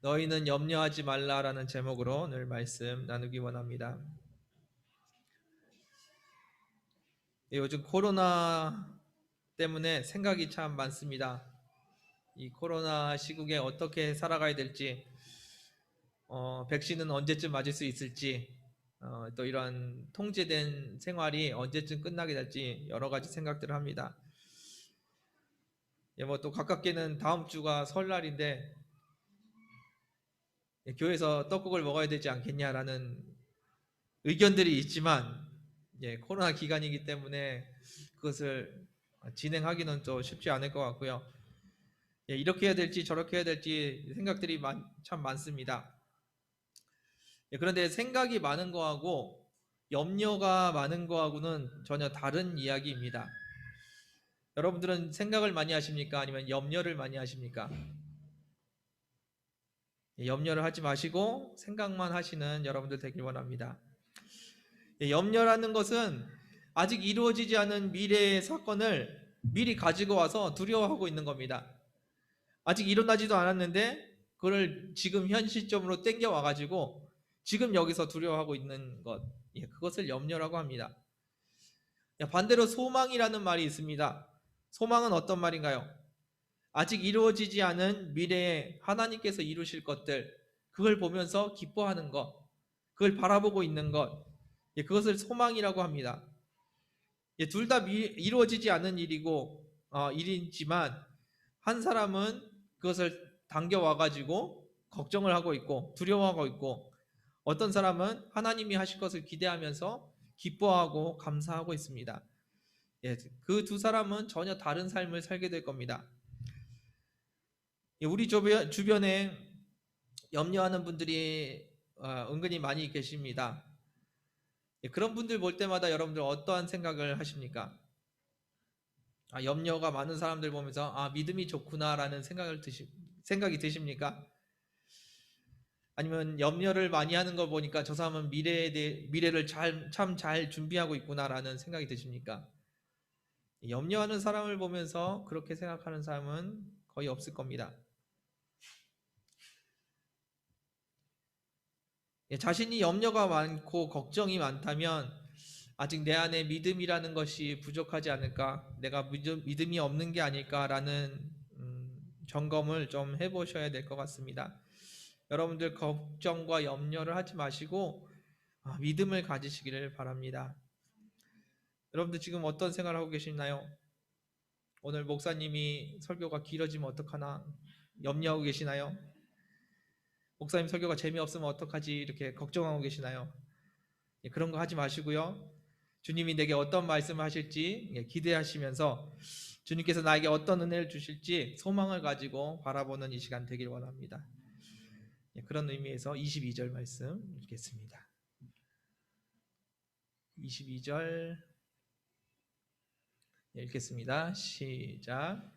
너희는 염려하지 말라라는 제목으로 오늘 말씀 나누기 원합니다. 요즘 코로나 때문에 생각이 참 많습니다. 이 코로나 시국에 어떻게 살아가야 될지, 백신은 언제쯤 맞을 수 있을지, 또 이런 통제된 생활이 언제쯤 끝나게 될지 여러 가지 생각들을 합니다. 뭐 또 가깝게는 다음 주가 설날인데 교회에서 떡국을 먹어야 되지 않겠냐라는 의견들이 있지만 코로나 기간이기 때문에 그것을 진행하기는 또 쉽지 않을 것 같고요. 이렇게 해야 될지 저렇게 해야 될지 생각들이 참 많습니다. 그런데 생각이 많은 거하고 염려가 많은 거하고는 전혀 다른 이야기입니다. 여러분들은 생각을 많이 하십니까? 아니면 염려를 많이 하십니까? 염려를 하지 마시고 생각만 하시는 여러분들 되길 원합니다. 염려라는 것은 아직 이루어지지 않은 미래의 사건을 미리 가지고 와서 두려워하고 있는 겁니다. 아직 일어나지도 않았는데 그걸 지금 현실적으로 땡겨와 가지고 지금 여기서 두려워하고 있는 것, 그것을 염려라고 합니다. 반대로 소망이라는 말이 있습니다. 소망은 어떤 말인가요? 아직 이루어지지 않은 미래에 하나님께서 이루실 것들, 그걸 보면서 기뻐하는 것, 그걸 바라보고 있는 것, 그것을 소망이라고 합니다. 둘 다 이루어지지 않은 일이지만 한 사람은 그것을 당겨와 가지고 걱정을 하고 있고 두려워하고 있고, 어떤 사람은 하나님이 하실 것을 기대하면서 기뻐하고 감사하고 있습니다. 그 두 사람은 전혀 다른 삶을 살게 될 겁니다. 우리 주변에 염려하는 분들이 은근히 많이 계십니다. 그런 분들 볼 때마다 여러분들 어떠한 생각을 하십니까? 염려가 많은 사람들 보면서 믿음이 좋구나라는 생각이 드십니까? 아니면 염려를 많이 하는 걸 보니까 저 사람은 미래를 참 잘 준비하고 있구나라는 생각이 드십니까? 염려하는 사람을 보면서 그렇게 생각하는 사람은 거의 없을 겁니다. 자신이 염려가 많고 걱정이 많다면 아직 내 안에 믿음이라는 것이 부족하지 않을까, 내가 믿음이 없는 게 아닐까라는 점검을 좀 해보셔야 될 것 같습니다. 여러분들 걱정과 염려를 하지 마시고 믿음을 가지시기를 바랍니다. 여러분들 지금 어떤 생각을 하고 계시나요? 오늘 목사님이 설교가 길어지면 어떡하나 염려하고 계시나요? 목사님 설교가 재미없으면 어떡하지 이렇게 걱정하고 계시나요? 그런 거 하지 마시고요. 주님이 내게 어떤 말씀을 하실지 기대하시면서 주님께서 나에게 어떤 은혜를 주실지 소망을 가지고 바라보는 이 시간 되길 원합니다. 그런 의미에서 22절 말씀 읽겠습니다. 22절 읽겠습니다. 시작.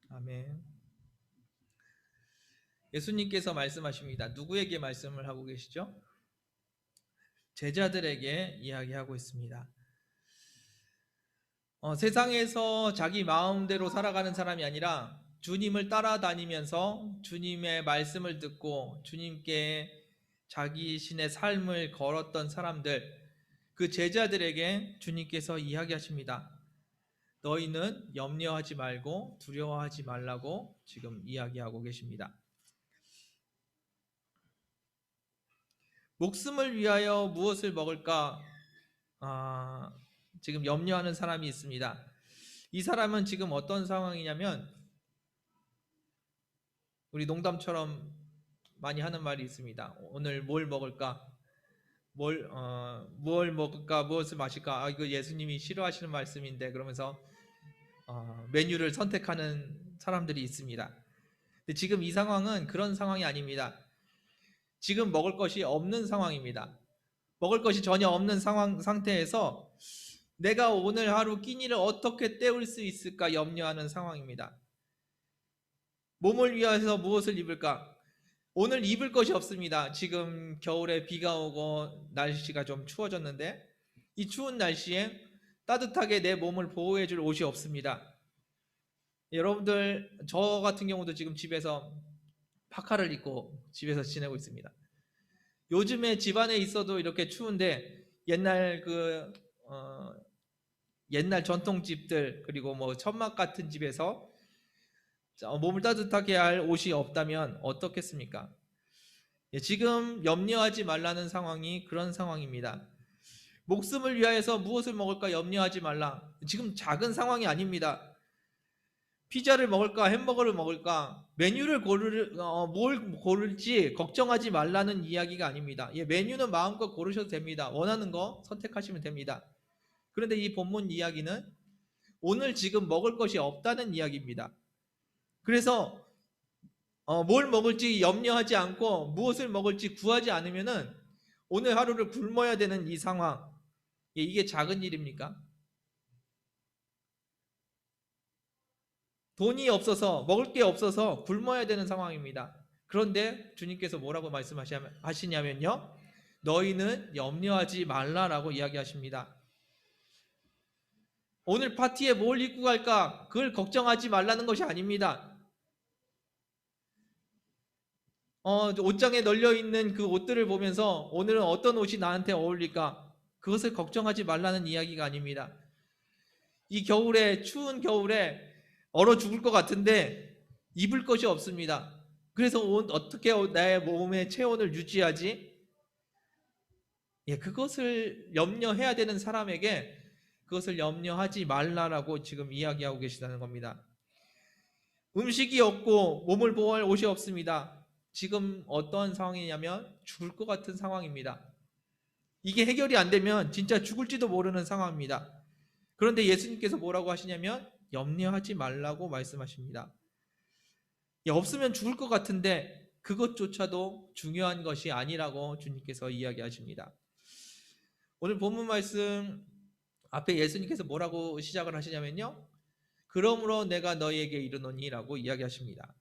아멘. 예수님께서 말씀하십니다. 누구에게 말씀을 하고 계시죠? 제자들에게 이야기하고 있습니다. 세상에서 자기 마음대로 살아가는 사람이 아니라 주님을 따라다니면서 주님의 말씀을 듣고 주님께 자기 신의 삶을 걸었던 사람들, 그 제자들에게 주님께서 이야기하십니다. 너희는 염려하지 말고 두려워하지 말라고 지금 이야기하고 계십니다. 목숨을 위하여 무엇을 먹을까? 지금 염려하는 사람이 있습니다. 이 사람은 지금 어떤 상황이냐면 우리 농담처럼 많이 하는 말이 있습니다. 오늘 뭘 먹을까? 뭘 먹을까? 무엇을 마실까? 이거 예수님이 싫어하시는 말씀인데 그러면서 메뉴를 선택하는 사람들이 있습니다. 근데 지금 이 상황은 그런 상황이 아닙니다. 지금 먹을 것이 없는 상황입니다. 먹을 것이 전혀 없는 상태에서 내가 오늘 하루 끼니를 어떻게 때울 수 있을까 염려하는 상황입니다. 몸을 위해서 무엇을 입을까? 오늘 입을 것이 없습니다. 지금 겨울에 비가 오고 날씨가 좀 추워졌는데 이 추운 날씨에 따뜻하게 내 몸을 보호해 줄 옷이 없습니다. 여러분들, 저 같은 경우도 지금 집에서 파카를 입고 집에서 지내고 있습니다. 요즘에 집안에 있어도 이렇게 추운데 옛날 옛날 전통집들, 그리고 뭐 천막 같은 집에서 몸을 따뜻하게 할 옷이 없다면 어떻겠습니까? 지금 염려하지 말라는 상황이 그런 상황입니다. 목숨을 위하여서 무엇을 먹을까 염려하지 말라. 지금 작은 상황이 아닙니다. 피자를 먹을까 햄버거를 먹을까 메뉴를 뭘 고를지 걱정하지 말라는 이야기가 아닙니다. 메뉴는 마음껏 고르셔도 됩니다. 원하는 거 선택하시면 됩니다. 그런데 이 본문 이야기는 오늘 지금 먹을 것이 없다는 이야기입니다. 그래서 뭘 먹을지 염려하지 않고 무엇을 먹을지 구하지 않으면은 오늘 하루를 굶어야 되는 이 상황, 이게 작은 일입니까? 돈이 없어서 먹을 게 없어서 굶어야 되는 상황입니다. 그런데 주님께서 뭐라고 말씀하시냐면요, 너희는 염려하지 말라라고 이야기하십니다. 오늘 파티에 뭘 입고 갈까 그걸 걱정하지 말라는 것이 아닙니다. 옷장에 널려있는 그 옷들을 보면서 오늘은 어떤 옷이 나한테 어울릴까 그것을 걱정하지 말라는 이야기가 아닙니다. 이 겨울에, 추운 겨울에 얼어 죽을 것 같은데 입을 것이 없습니다. 그래서 어떻게 나의 몸의 체온을 유지하지? 그것을 염려해야 되는 사람에게 그것을 염려하지 말라라고 지금 이야기하고 계시다는 겁니다. 음식이 없고 몸을 보호할 옷이 없습니다. 지금 어떤 상황이냐면 죽을 것 같은 상황입니다. 이게 해결이 안 되면 진짜 죽을지도 모르는 상황입니다. 그런데 예수님께서 뭐라고 하시냐면 염려하지 말라고 말씀하십니다. 없으면 죽을 것 같은데 그것조차도 중요한 것이 아니라고 주님께서 이야기하십니다. 오늘 본문 말씀 앞에 예수님께서 뭐라고 시작을 하시냐면요, 그러므로 내가 너희에게 이르노니라고 이야기하십니다.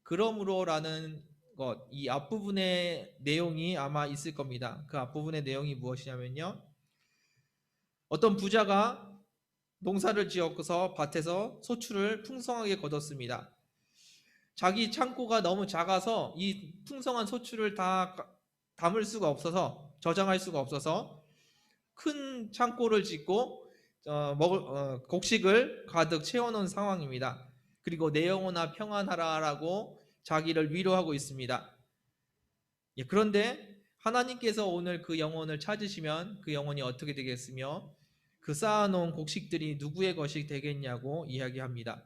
그러므로라는 것, 이 앞부분의 내용이 아마 있을 겁니다. 그 앞부분의 내용이 무엇이냐면요, 어떤 부자가 농사를 지어서 밭에서 소출을 풍성하게 거뒀습니다. 자기 창고가 너무 작아서 이 풍성한 소출을 다 담을 수가 없어서, 저장할 수가 없어서 큰 창고를 짓고 곡식을 가득 채워놓은 상황입니다. 그리고 내 영혼아 평안하라라고 자기를 위로하고 있습니다. 그런데 하나님께서 오늘 그 영혼을 찾으시면 그 영혼이 어떻게 되겠으며 그 쌓아놓은 곡식들이 누구의 것이 되겠냐고 이야기합니다.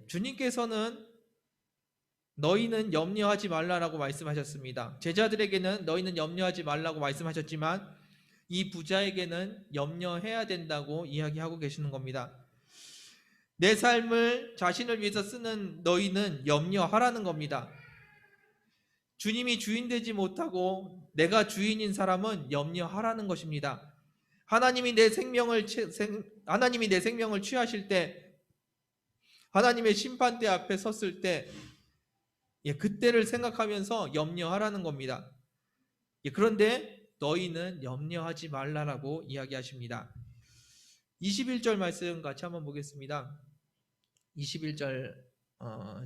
주님께서는 너희는 염려하지 말라라고 말씀하셨습니다. 제자들에게는 너희는 염려하지 말라고 말씀하셨지만 이 부자에게는 염려해야 된다고 이야기하고 계시는 겁니다. 내 삶을 자신을 위해서 쓰는 너희는 염려하라는 겁니다. 주님이 주인 되지 못하고 내가 주인인 사람은 염려하라는 것입니다. 하나님이 내 생명을 취하실 때, 하나님의 심판대 앞에 섰을 때 그때를 생각하면서 염려하라는 겁니다. 그런데 너희는 염려하지 말라라고 이야기하십니다. 21절 말씀 같이 한번 보겠습니다. 21절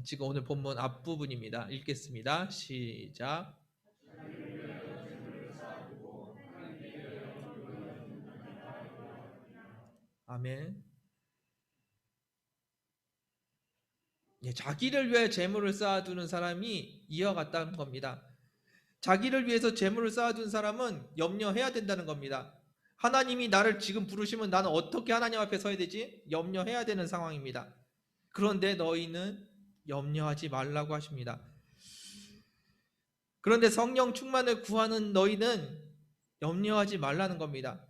지금 오늘 본문 앞부분입니다. 읽겠습니다. 시작. 아멘. 자기를 위해 재물을 쌓아두는 사람이 이와 같다는 겁니다. 자기를 위해서 재물을 쌓아둔 사람은 염려해야 된다는 겁니다. 하나님이 나를 지금 부르시면 나는 어떻게 하나님 앞에 서야 되지? 염려해야 되는 상황입니다. 그런데 너희는 염려하지 말라고 하십니다. 그런데 성령 충만을 구하는 너희는 염려하지 말라는 겁니다.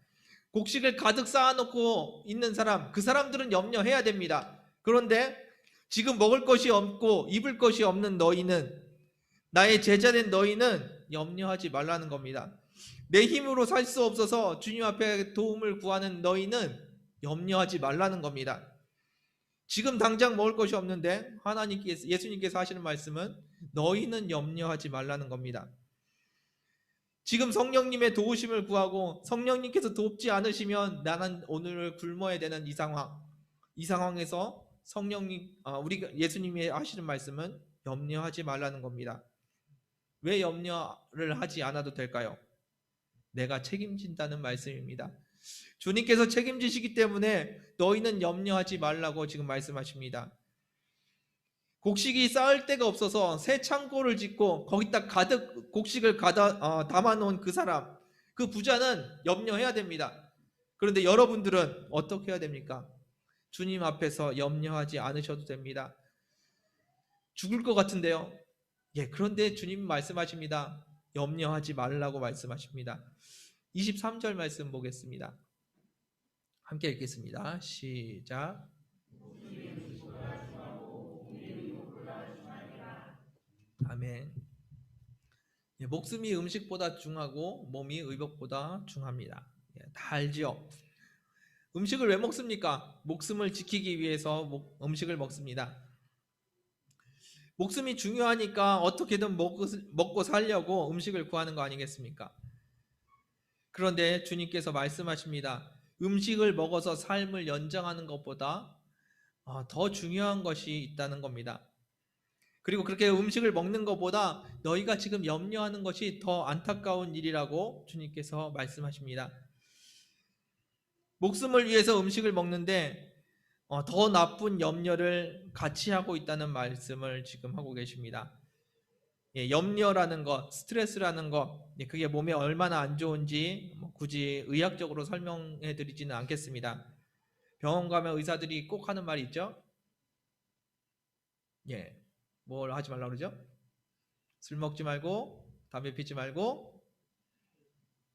곡식을 가득 쌓아놓고 있는 사람, 그 사람들은 염려해야 됩니다. 그런데 지금 먹을 것이 없고 입을 것이 없는 너희는, 나의 제자된 너희는 염려하지 말라는 겁니다. 내 힘으로 살 수 없어서 주님 앞에 도움을 구하는 너희는 염려하지 말라는 겁니다. 지금 당장 먹을 것이 없는데 예수님께서 하시는 말씀은 너희는 염려하지 말라는 겁니다. 지금 성령님의 도우심을 구하고 성령님께서 돕지 않으시면 나는 오늘 굶어야 되는 이 상황에서 성령님, 우리가 예수님이 하시는 말씀은 염려하지 말라는 겁니다. 왜 염려를 하지 않아도 될까요? 내가 책임진다는 말씀입니다. 주님께서 책임지시기 때문에 너희는 염려하지 말라고 지금 말씀하십니다. 곡식이 쌓을 데가 없어서 새 창고를 짓고 거기다 가득 곡식을 담아놓은 그 사람, 그 부자는 염려해야 됩니다. 그런데 여러분들은 어떻게 해야 됩니까? 주님 앞에서 염려하지 않으셔도 됩니다. 죽을 것 같은데요. 그런데 주님 말씀하십니다. 염려하지 말라고 말씀하십니다. 23절 말씀 보겠습니다. 함께 읽겠습니다. 시작. 아멘. 목숨이 음식보다 중하고 몸이 의복보다 중합니다. 다 알죠? 음식을 왜 먹습니까? 목숨을 지키기 위해서 음식을 먹습니다. 목숨이 중요하니까 어떻게든 먹고 살려고 음식을 구하는 거 아니겠습니까? 그런데 주님께서 말씀하십니다. 음식을 먹어서 삶을 연장하는 것보다 더 중요한 것이 있다는 겁니다. 그리고 그렇게 음식을 먹는 것보다 너희가 지금 염려하는 것이 더 안타까운 일이라고 주님께서 말씀하십니다. 목숨을 위해서 음식을 먹는데 더 나쁜 염려를 같이 하고 있다는 말씀을 지금 하고 계십니다. 염려라는 것, 스트레스라는 것, 그게 몸에 얼마나 안 좋은지 굳이 의학적으로 설명해 드리지는 않겠습니다. 병원 가면 의사들이 꼭 하는 말이 있죠. 뭘 하지 말라고 그러죠? 술 먹지 말고 담배 피지 말고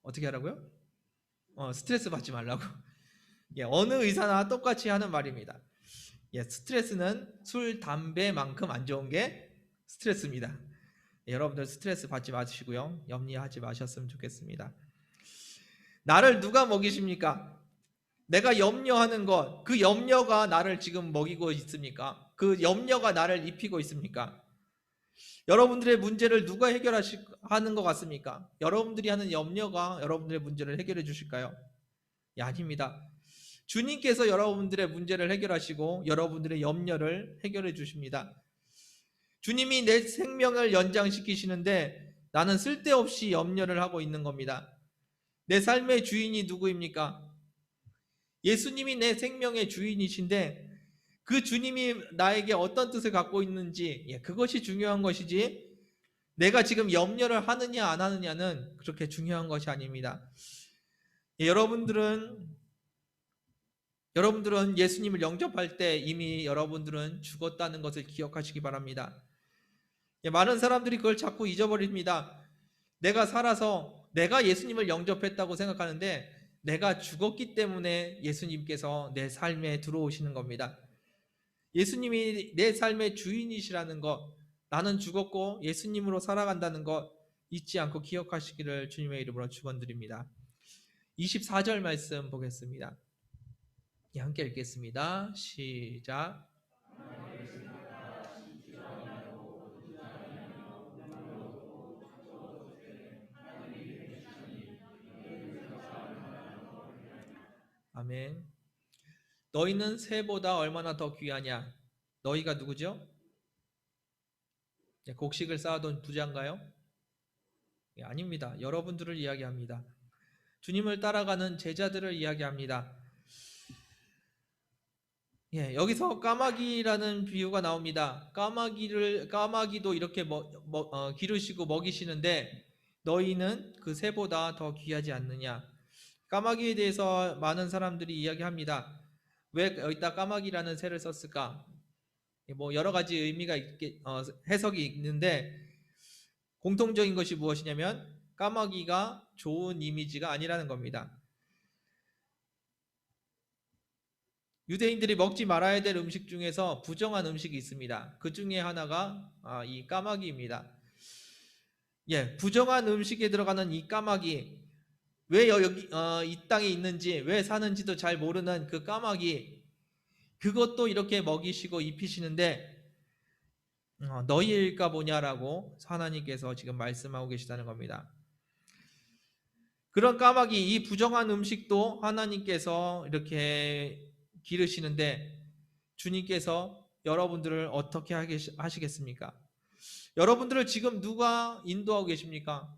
어떻게 하라고요? 스트레스 받지 말라고. 어느 의사나 똑같이 하는 말입니다. 스트레스는 술, 담배만큼 안 좋은 게 스트레스입니다. 여러분들 스트레스 받지 마시고요. 염려하지 마셨으면 좋겠습니다. 나를 누가 먹이십니까? 내가 염려하는 것, 그 염려가 나를 지금 먹이고 있습니까? 그 염려가 나를 입히고 있습니까? 여러분들의 문제를 누가 해결하는 것 같습니까? 여러분들이 하는 염려가 여러분들의 문제를 해결해 주실까요? 아닙니다. 주님께서 여러분들의 문제를 해결하시고 여러분들의 염려를 해결해 주십니다. 주님이 내 생명을 연장시키시는데 나는 쓸데없이 염려를 하고 있는 겁니다. 내 삶의 주인이 누구입니까? 예수님이 내 생명의 주인이신데 그 주님이 나에게 어떤 뜻을 갖고 있는지 그것이 중요한 것이지 내가 지금 염려를 하느냐 안 하느냐는 그렇게 중요한 것이 아닙니다. 여러분들은 예수님을 영접할 때 이미 여러분들은 죽었다는 것을 기억하시기 바랍니다. 많은 사람들이 그걸 자꾸 잊어버립니다. 내가 살아서 내가 예수님을 영접했다고 생각하는데 내가 죽었기 때문에 예수님께서 내 삶에 들어오시는 겁니다. 예수님이 내 삶의 주인이시라는 것, 나는 죽었고 예수님으로 살아간다는 것 잊지 않고 기억하시기를 주님의 이름으로 축원드립니다. 24절 말씀 보겠습니다. 함께 읽겠습니다. 시작. 아멘. 너희는 새보다 얼마나 더 귀하냐? 너희가 누구죠? 곡식을 쌓아둔 부자인가요? 아닙니다. 여러분들을 이야기합니다. 주님을 따라가는 제자들을 이야기합니다. 여기서 까마귀라는 비유가 나옵니다. 까마귀도 이렇게 기르시고 먹이시는데 너희는 그 새보다 더 귀하지 않느냐? 까마귀에 대해서 많은 사람들이 이야기합니다. 왜 여기다 까마귀라는 새를 썼을까? 여러 가지 의미가 해석이 있는데 공통적인 것이 무엇이냐면 까마귀가 좋은 이미지가 아니라는 겁니다. 유대인들이 먹지 말아야 될 음식 중에서 부정한 음식이 있습니다. 그 중에 하나가 이 까마귀입니다. 부정한 음식에 들어가는 이 까마귀, 왜 여기 이 땅에 있는지, 왜 사는지도 잘 모르는 그 까마귀, 그것도 이렇게 먹이시고 입히시는데 너희일까 보냐라고 하나님께서 지금 말씀하고 계시다는 겁니다. 그런 까마귀, 이 부정한 음식도 하나님께서 이렇게 기르시는데 주님께서 여러분들을 어떻게 하시겠습니까? 여러분들을 지금 누가 인도하고 계십니까?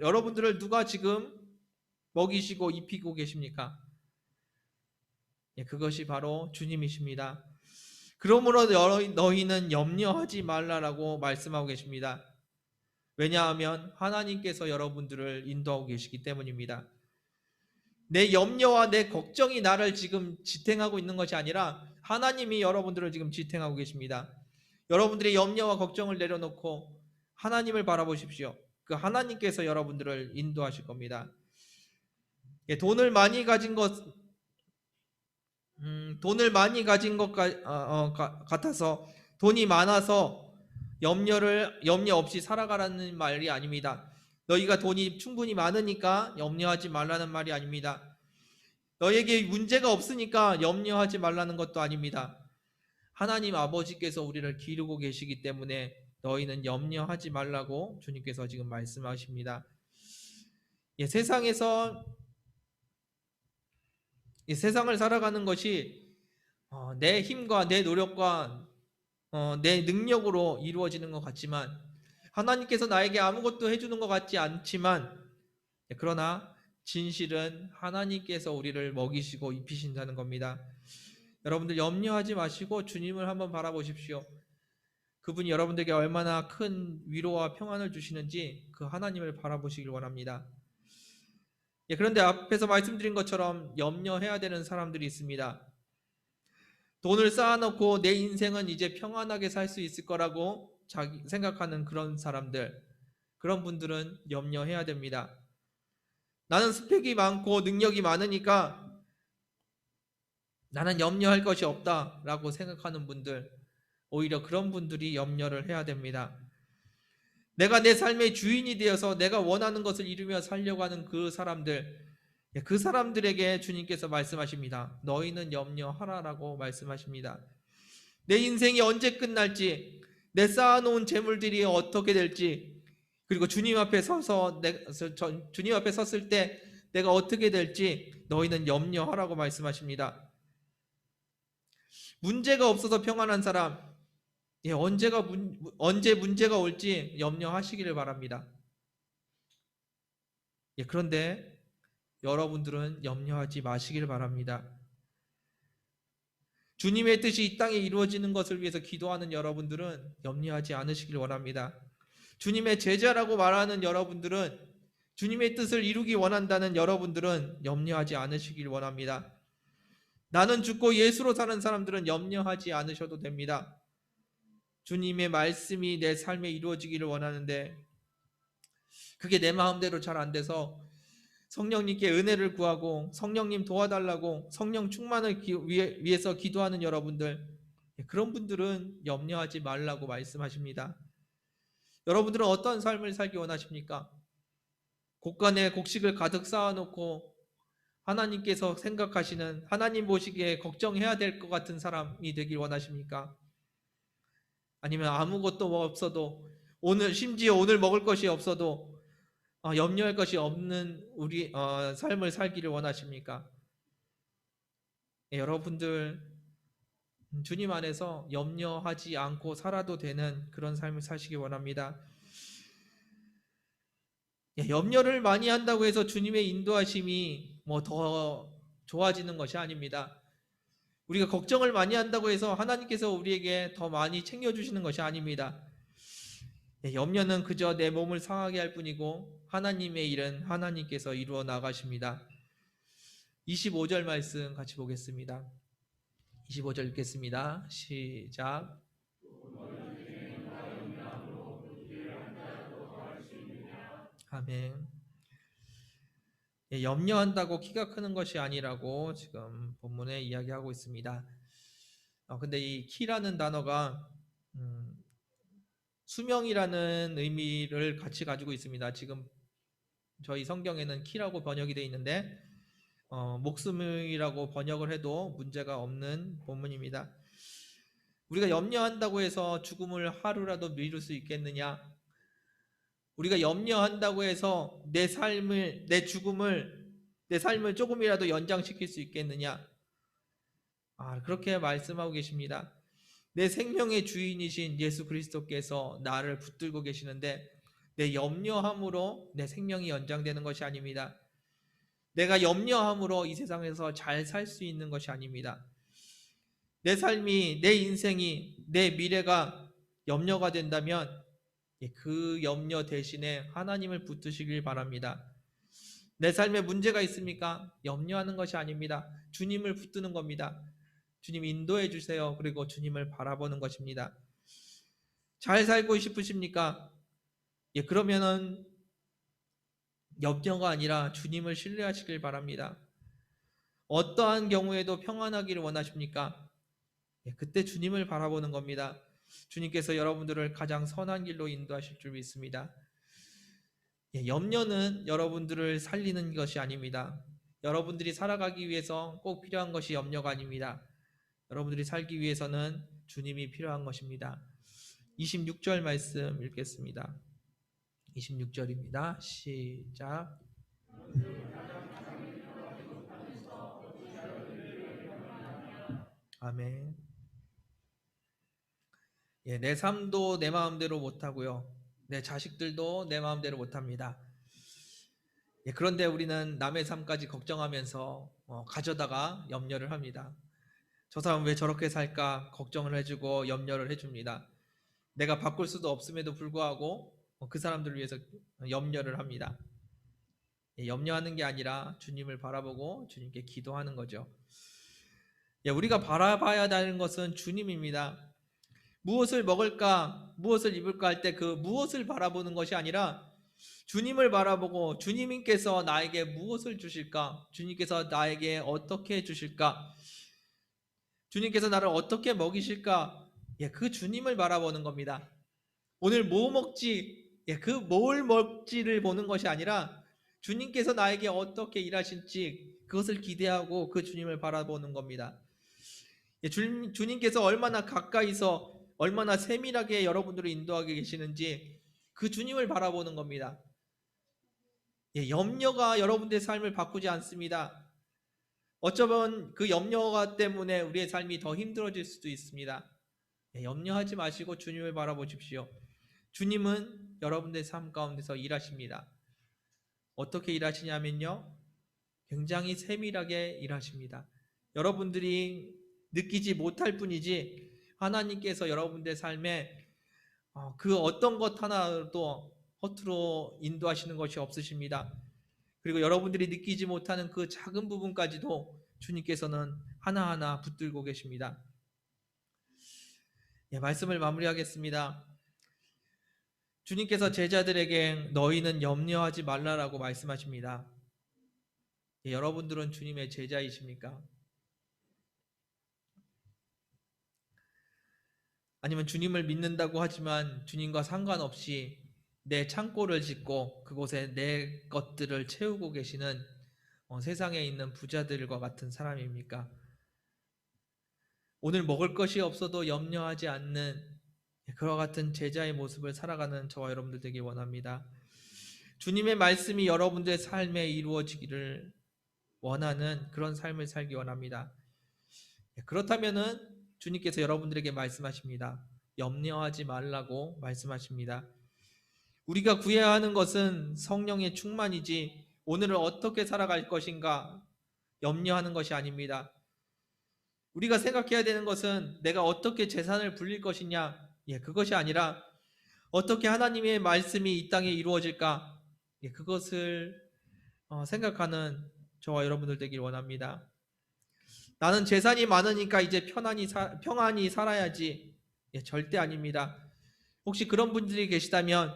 여러분들을 누가 지금 먹이시고 입히고 계십니까? 예, 그것이 바로 주님이십니다. 그러므로 너희는 염려하지 말라라고 말씀하고 계십니다. 왜냐하면 하나님께서 여러분들을 인도하고 계시기 때문입니다. 내 염려와 내 걱정이 나를 지금 지탱하고 있는 것이 아니라 하나님이 여러분들을 지금 지탱하고 계십니다. 여러분들의 염려와 걱정을 내려놓고 하나님을 바라보십시오. 그 하나님께서 여러분들을 인도하실 겁니다. 예, 돈을 많이 가진 것 같아서, 돈이 많아서 염려 없이 살아가라는 말이 아닙니다. 너희가 돈이 충분히 많으니까 염려하지 말라는 말이 아닙니다. 너에게 문제가 없으니까 염려하지 말라는 것도 아닙니다. 하나님 아버지께서 우리를 기르고 계시기 때문에 너희는 염려하지 말라고 주님께서 지금 말씀하십니다. 예, 이 세상을 살아가는 것이 내 힘과 내 노력과 내 능력으로 이루어지는 것 같지만, 하나님께서 나에게 아무것도 해주는 것 같지 않지만, 그러나 진실은 하나님께서 우리를 먹이시고 입히신다는 겁니다. 여러분들 염려하지 마시고 주님을 한번 바라보십시오. 그분이 여러분들에게 얼마나 큰 위로와 평안을 주시는지 그 하나님을 바라보시길 원합니다. 예, 그런데 앞에서 말씀드린 것처럼 염려해야 되는 사람들이 있습니다. 돈을 쌓아놓고 내 인생은 이제 평안하게 살 수 있을 거라고 생각하는 그런 사람들, 그런 분들은 염려해야 됩니다. 나는 스펙이 많고 능력이 많으니까 나는 염려할 것이 없다라고 생각하는 분들, 오히려 그런 분들이 염려를 해야 됩니다. 내가 내 삶의 주인이 되어서 내가 원하는 것을 이루며 살려고 하는 그 사람들에게 주님께서 말씀하십니다. 너희는 염려하라라고 말씀하십니다. 내 인생이 언제 끝날지, 내 쌓아놓은 재물들이 어떻게 될지, 그리고 주님 앞에 섰을 때 내가 어떻게 될지 너희는 염려하라고 말씀하십니다. 문제가 없어서 평안한 사람, 언제 문제가 올지 염려하시기를 바랍니다. 그런데 여러분들은 염려하지 마시길 바랍니다. 주님의 뜻이 이 땅에 이루어지는 것을 위해서 기도하는 여러분들은 염려하지 않으시길 원합니다. 주님의 제자라고 말하는 여러분들은, 주님의 뜻을 이루기 원한다는 여러분들은 염려하지 않으시길 원합니다. 나는 죽고 예수로 사는 사람들은 염려하지 않으셔도 됩니다. 주님의 말씀이 내 삶에 이루어지기를 원하는데 그게 내 마음대로 잘 안 돼서 성령님께 은혜를 구하고 성령님 도와달라고 성령 충만을 위해서 기도하는 여러분들, 그런 분들은 염려하지 말라고 말씀하십니다. 여러분들은 어떤 삶을 살기 원하십니까? 곳간에 곡식을 가득 쌓아놓고 하나님께서 생각하시는, 하나님 보시기에 걱정해야 될 것 같은 사람이 되길 원하십니까? 아니면 아무것도 없어도, 심지어 오늘 먹을 것이 없어도 염려할 것이 없는 우리 삶을 살기를 원하십니까? 여러분들 주님 안에서 염려하지 않고 살아도 되는 그런 삶을 사시기 원합니다. 염려를 많이 한다고 해서 주님의 인도하심이 더 좋아지는 것이 아닙니다. 우리가 걱정을 많이 한다고 해서 하나님께서 우리에게 더 많이 챙겨주시는 것이 아닙니다. 염려는 그저 내 몸을 상하게 할 뿐이고 하나님의 일은 하나님께서 이루어 나가십니다. 25절 말씀 같이 보겠습니다. 25절 읽겠습니다. 시작. 아멘. 염려한다고 키가 크는 것이 아니라고 지금 본문에 이야기하고 있습니다. 근데 이 키라는 단어가 수명이라는 의미를 같이 가지고 있습니다. 지금 저희 성경에는 키라고 번역이 되어 있는데 목숨이라고 번역을 해도 문제가 없는 본문입니다. 우리가 염려한다고 해서 죽음을 하루라도 미룰 수 있겠느냐? 우리가 염려한다고 해서 내 삶을, 내 죽음을, 내 삶을 조금이라도 연장시킬 수 있겠느냐? 그렇게 말씀하고 계십니다. 내 생명의 주인이신 예수 그리스도께서 나를 붙들고 계시는데 내 염려함으로 내 생명이 연장되는 것이 아닙니다. 내가 염려함으로 이 세상에서 잘 살 수 있는 것이 아닙니다. 내 삶이, 내 인생이, 내 미래가 염려가 된다면 그 염려 대신에 하나님을 붙드시길 바랍니다. 내 삶에 문제가 있습니까? 염려하는 것이 아닙니다. 주님을 붙드는 겁니다. 주님 인도해 주세요. 그리고 주님을 바라보는 것입니다. 잘 살고 싶으십니까? 그러면은 염려가 아니라 주님을 신뢰하시길 바랍니다. 어떠한 경우에도 평안하기를 원하십니까? 그때 주님을 바라보는 겁니다. 주님께서 여러분들을 가장 선한 길로 인도하실 줄 믿습니다. 염려는 여러분들을 살리는 것이 아닙니다. 여러분들이 살아가기 위해서 꼭 필요한 것이 염려가 아닙니다. 여러분들이 살기 위해서는 주님이 필요한 것입니다. 26절 말씀 읽겠습니다. 26절입니다. 시작. 아멘. 내 삶도 내 마음대로 못하고요. 내 자식들도 내 마음대로 못합니다. 그런데 우리는 남의 삶까지 걱정하면서 가져다가 염려를 합니다. 저 사람 왜 저렇게 살까 걱정을 해주고 염려를 해줍니다. 내가 바꿀 수도 없음에도 불구하고 그 사람들을 위해서 염려를 합니다. 염려하는 게 아니라 주님을 바라보고 주님께 기도하는 거죠. 우리가 바라봐야 하는 것은 주님입니다. 무엇을 먹을까, 무엇을 입을까 할 때 그 무엇을 바라보는 것이 아니라 주님을 바라보고 주님께서 나에게 무엇을 주실까, 주님께서 나에게 어떻게 주실까, 주님께서 나를 어떻게 먹이실까, 그 주님을 바라보는 겁니다. 오늘 뭐 먹지, 그 뭘 먹지를 보는 것이 아니라 주님께서 나에게 어떻게 일하실지 그것을 기대하고 그 주님을 바라보는 겁니다. 주님께서 얼마나 가까이서 얼마나 세밀하게 여러분들을 인도하게 계시는지 그 주님을 바라보는 겁니다. 염려가 여러분들의 삶을 바꾸지 않습니다. 어쩌면 그 염려가 때문에 우리의 삶이 더 힘들어질 수도 있습니다. 염려하지 마시고 주님을 바라보십시오. 주님은 여러분들의 삶 가운데서 일하십니다. 어떻게 일하시냐면요, 굉장히 세밀하게 일하십니다. 여러분들이 느끼지 못할 뿐이지 하나님께서 여러분들의 삶에 그 어떤 것 하나도 허투루 인도하시는 것이 없으십니다. 그리고 여러분들이 느끼지 못하는 그 작은 부분까지도 주님께서는 하나하나 붙들고 계십니다. 말씀을 마무리하겠습니다. 주님께서 제자들에게 너희는 염려하지 말라라고 말씀하십니다. 여러분들은 주님의 제자이십니까? 아니면 주님을 믿는다고 하지만 주님과 상관없이 내 창고를 짓고 그곳에 내 것들을 채우고 계시는 세상에 있는 부자들과 같은 사람입니까? 오늘 먹을 것이 없어도 염려하지 않는 그와 같은 제자의 모습을 살아가는 저와 여러분들 되길 원합니다. 주님의 말씀이 여러분들의 삶에 이루어지기를 원하는 그런 삶을 살기 원합니다. 그렇다면은 주님께서 여러분들에게 말씀하십니다. 염려하지 말라고 말씀하십니다. 우리가 구해야 하는 것은 성령의 충만이지 오늘을 어떻게 살아갈 것인가 염려하는 것이 아닙니다. 우리가 생각해야 되는 것은 내가 어떻게 재산을 불릴 것이냐, 그것이 아니라 어떻게 하나님의 말씀이 이 땅에 이루어질까, 그것을 생각하는 저와 여러분들 되길 원합니다. 나는 재산이 많으니까 이제 평안히 살아야지. 절대 아닙니다. 혹시 그런 분들이 계시다면,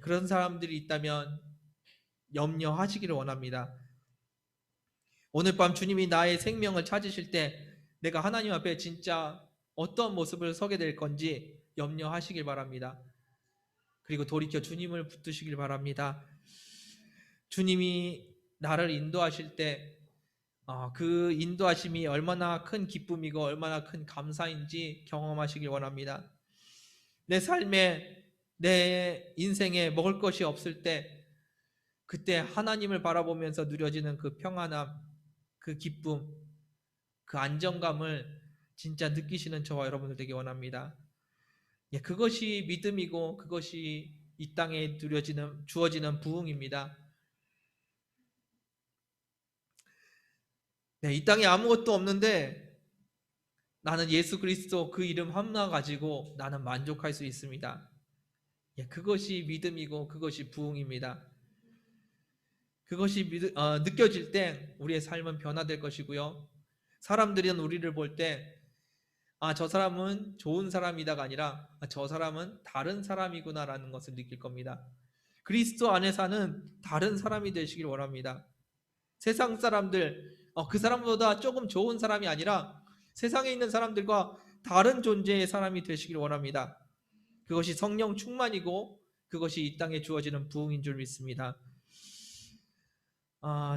그런 사람들이 있다면 염려하시기를 원합니다. 오늘 밤 주님이 나의 생명을 찾으실 때 내가 하나님 앞에 진짜 어떤 모습을 서게 될 건지 염려하시길 바랍니다. 그리고 돌이켜 주님을 붙드시길 바랍니다. 주님이 나를 인도하실 때 그 인도하심이 얼마나 큰 기쁨이고 얼마나 큰 감사인지 경험하시길 원합니다. 내 삶에 내 인생에 먹을 것이 없을 때 그때 하나님을 바라보면서 누려지는 그 평안함, 그 기쁨, 그 안정감을 진짜 느끼시는 저와 여러분들 되기 원합니다. 예, 그것이 믿음이고 그것이 이 땅에 주어지는 부흥입니다. 네, 이 땅에 아무것도 없는데 나는 예수 그리스도 그 이름 하나 가지고 나는 만족할 수 있습니다. 예, 그것이 믿음이고 그것이 부흥입니다. 그것이 느껴질 때 우리의 삶은 변화될 것이고요. 사람들은 우리를 볼 때 저 사람은 좋은 사람이다가 아니라 저 사람은 다른 사람이구나라는 것을 느낄 겁니다. 그리스도 안에 사는 다른 사람이 되시길 원합니다. 세상 사람들, 그 사람보다 조금 좋은 사람이 아니라 세상에 있는 사람들과 다른 존재의 사람이 되시길 원합니다. 그것이 성령 충만이고 그것이 이 땅에 주어지는 부흥인 줄 믿습니다.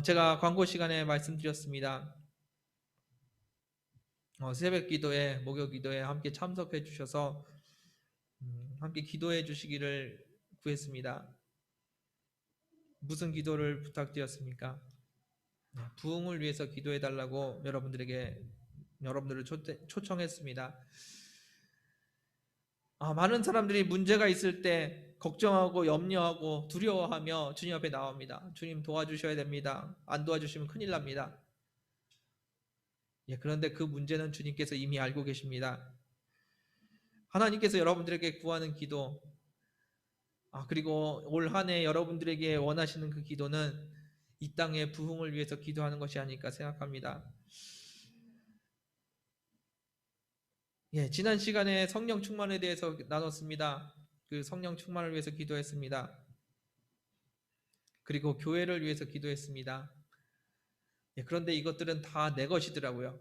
제가 광고 시간에 말씀드렸습니다. 새벽 기도에, 목요 기도에 함께 참석해 주셔서 함께 기도해 주시기를 구했습니다. 무슨 기도를 부탁드렸습니까? 부흥을 위해서 기도해 달라고 여러분들을 초청했습니다. 많은 사람들이 문제가 있을 때 걱정하고 염려하고 두려워하며 주님 앞에 나옵니다. 주님 도와주셔야 됩니다. 안 도와주시면 큰일 납니다. 그런데 그 문제는 주님께서 이미 알고 계십니다. 하나님께서 여러분들에게 구하는 기도, 그리고 올 한 해 여러분들에게 원하시는 그 기도는 이 땅의 부흥을 위해서 기도하는 것이 아닐까 생각합니다. 지난 시간에 성령 충만에 대해서 나눴습니다. 그 성령 충만을 위해서 기도했습니다. 그리고 교회를 위해서 기도했습니다. 그런데 이것들은 다 내 것이더라고요.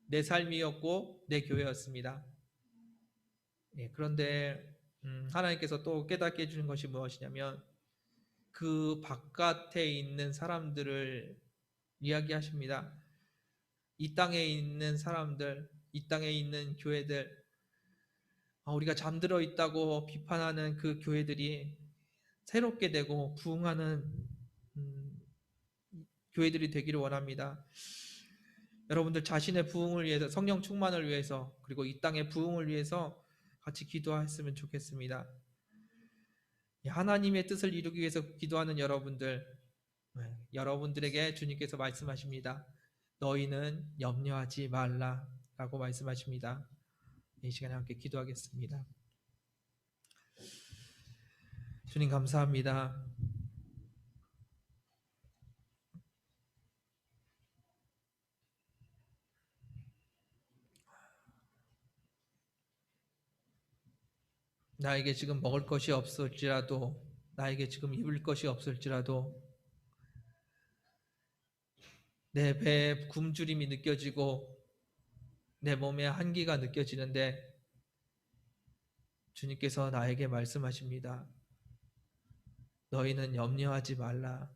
내 삶이었고 내 교회였습니다. 그런데 하나님께서 또 깨닫게 해주는 것이 무엇이냐면 그 바깥에 있는 사람들을 이야기하십니다. 이 땅에 있는 사람들, 이 땅에 있는 교회들, 우리가 잠들어 있다고 비판하는 그 교회들이 새롭게 되고 부흥하는 교회들이 되기를 원합니다. 여러분들 자신의 부흥을 위해서, 성령 충만을 위해서, 그리고 이 땅의 부흥을 위해서 같이 기도했으면 좋겠습니다. 하나님의 뜻을 이루기 위해서 기도하는 여러분들에게 주님께서 말씀하십니다. 너희는 염려하지 말라 라고 말씀하십니다. 이 시간에 함께 기도하겠습니다. 주님 감사합니다. 나에게 지금 먹을 것이 없을지라도, 나에게 지금 입을 것이 없을지라도, 내 배에 굶주림이 느껴지고 내 몸에 한기가 느껴지는데 주님께서 나에게 말씀하십니다. 너희는 염려하지 말라.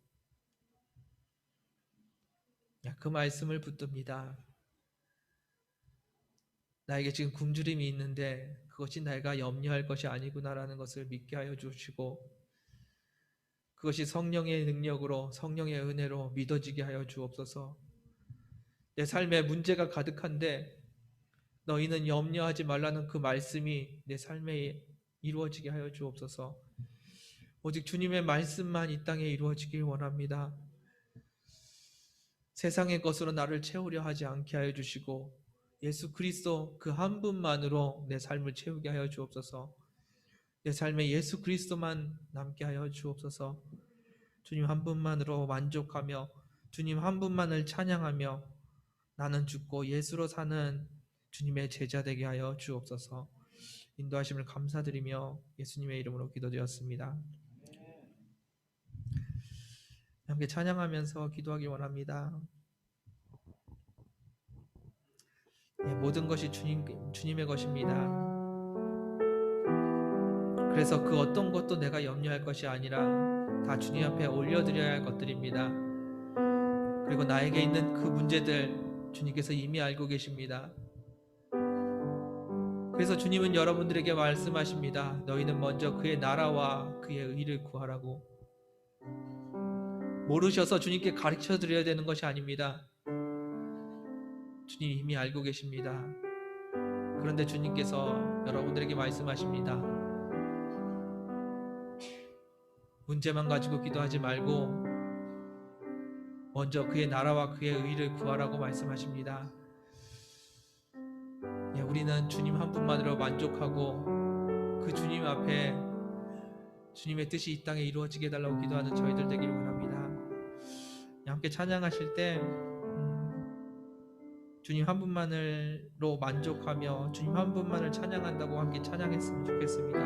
그 말씀을 붙듭니다. 나에게 지금 굶주림이 있는데 그것이 내가 염려할 것이 아니구나라는 것을 믿게 하여 주시고, 그것이 성령의 능력으로, 성령의 은혜로 믿어지게 하여 주옵소서. 내 삶에 문제가 가득한데 너희는 염려하지 말라는 그 말씀이 내 삶에 이루어지게 하여 주옵소서. 오직 주님의 말씀만 이 땅에 이루어지길 원합니다. 세상의 것으로 나를 채우려 하지 않게 하여 주시고 예수 그리스도 그 한 분만으로 내 삶을 채우게 하여 주옵소서. 내 삶에 예수 그리스도만 남게 하여 주옵소서. 주님 한 분만으로 만족하며 주님 한 분만을 찬양하며 나는 죽고 예수로 사는 주님의 제자 되게 하여 주옵소서. 인도하심을 감사드리며 예수님의 이름으로 기도드렸습니다. 함께 찬양하면서 기도하기 원합니다. 모든 것이 주님의 것입니다. 그래서 그 어떤 것도 내가 염려할 것이 아니라 다 주님 앞에 올려드려야 할 것들입니다. 그리고 나에게 있는 그 문제들 주님께서 이미 알고 계십니다. 그래서 주님은 여러분들에게 말씀하십니다. 너희는 먼저 그의 나라와 그의 의를 구하라고. 모르셔서 주님께 가르쳐 드려야 되는 것이 아닙니다. 주님이 이미 알고 계십니다. 그런데 주님께서 여러분들에게 말씀하십니다. 문제만 가지고 기도하지 말고 먼저 그의 나라와 그의 의를 구하라고 말씀하십니다. 우리는 주님 한 분만으로 만족하고 그 주님 앞에 주님의 뜻이 이 땅에 이루어지게 해달라고 기도하는 저희들 되길 원합니다. 함께 찬양하실 때 주님 한 분만으로 만족하며 주님 한 분만을 찬양한다고 함께 찬양했으면 좋겠습니다.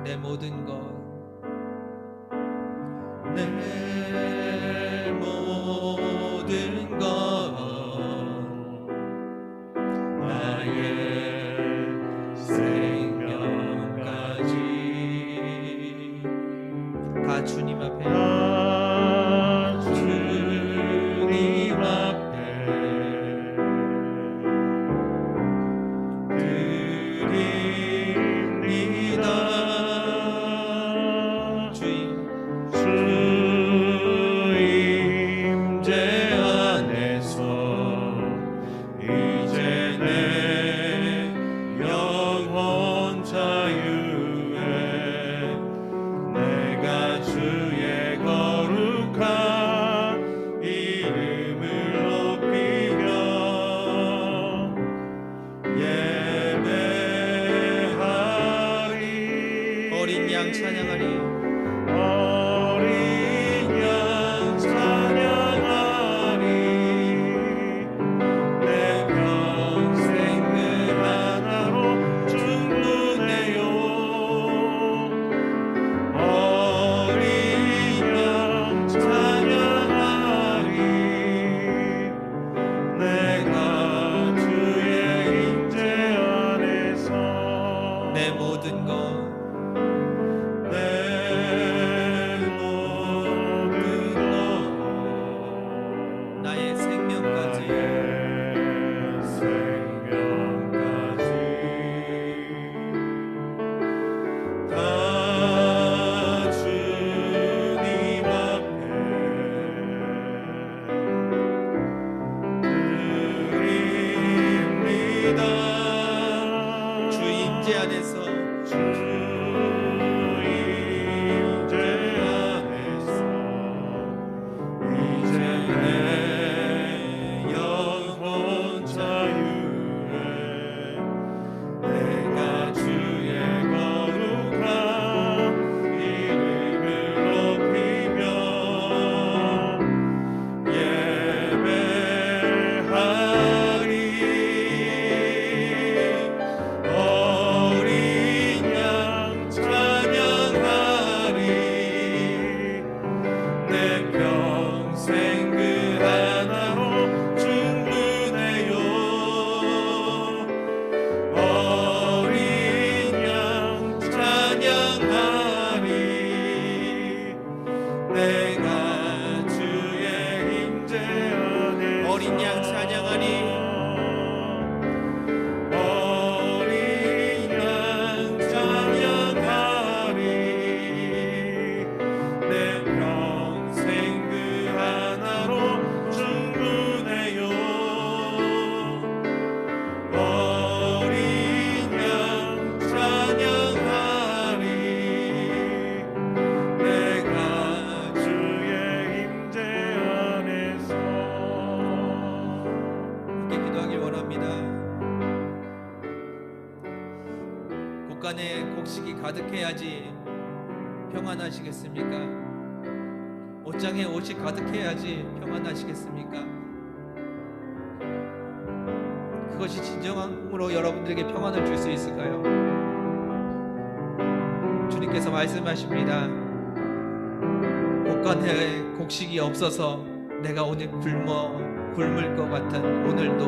내 모든 것, 내 모든 것, 나의 생명까지 다 주님 앞에, 주님 앞에 드립니다. 주 임재 안에서 이제 내 영혼 자유에 내가 주의 거룩한 이름을 높이며 예배하리. 어린 양 찬양하리. 어린 양 찬양하리. 내 평생 그 하나로 충분해요. 어린 양 찬양하리. 내가 주의 임재 안에서 내 모든 것, 내 모든 것, 나의 생명까지 다 주님 앞에 드립니다. 주 임재 안에서, 주 임재 안에서 이제 내 영혼 자유에 내가 주의 거룩한 이름을 높이며 예배하리. 어린 양 찬양하리. 내 평생 그 하나로 충분해요. 어린 양 찬양하리. 내가 주의 임재 안에 어린 양 찬양하리. 어린 양 찬양하리. 내 평생 그 하나로 충분해요. 어린 양 찬양하리. 내가 주의 임재 안에서 함께 기도하길 원합니다. 곳간에 곡식이 가득해야지 평안하시겠습니까? 옷장에 옷이 가득해야지 평안하시겠습니까? 그것이 진정으로 여러분들에게 평안을 줄 수 있을까요? 주님께서 말씀하십니다. 곳간에 곡식이 없어서 내가 오늘 굶을 것 같은 오늘도,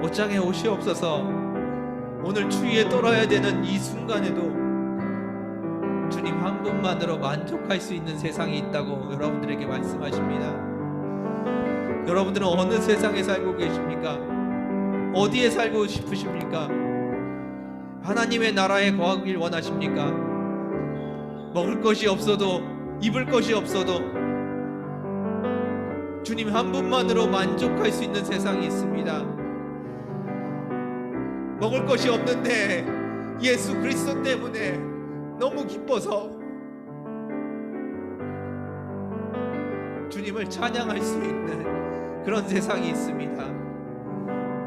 옷장에 옷이 없어서 오늘 추위에 떨어야 되는 이 순간에도 주님은 주님 한 분만으로 만족할 수 있는 세상이 있다고 여러분들에게 말씀하십니다. 여러분들은 어느 세상에 살고 계십니까? 어디에 살고 싶으십니까? 하나님의 나라에 거하길 원하십니까? 먹을 것이 없어도, 입을 것이 없어도 주님 한 분만으로 만족할 수 있는 세상이 있습니다. 먹을 것이 없는데 예수 그리스도 때문에 너무 기뻐서 주님을 찬양할 수 있는 그런 세상이 있습니다.